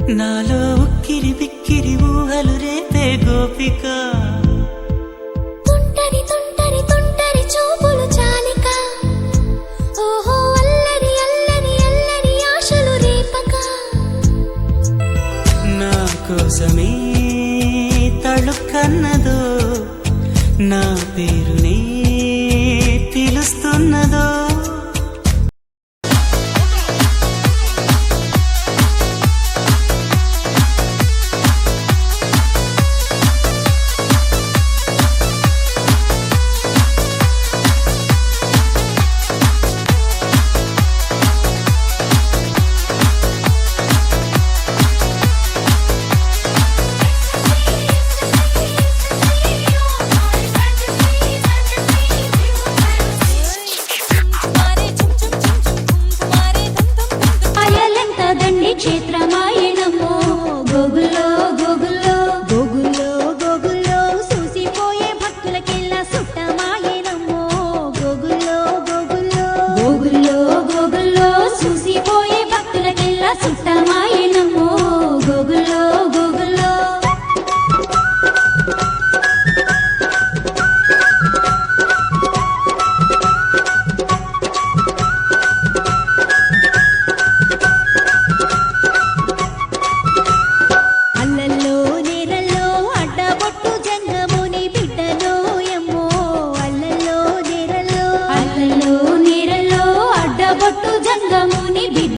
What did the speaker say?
నాలో ఉక్కిరి బిక్కిరి ఊహలు రేపే గోపిక తుంటరి తుంటరి తుంటరి చూపులు చాలిక ఓహో అల్లరి అల్లరి అల్లరి ఆశలు రేపక నా కోసమే తళుక్కన్నదో నా పేరునే పిలుస్తున్నదో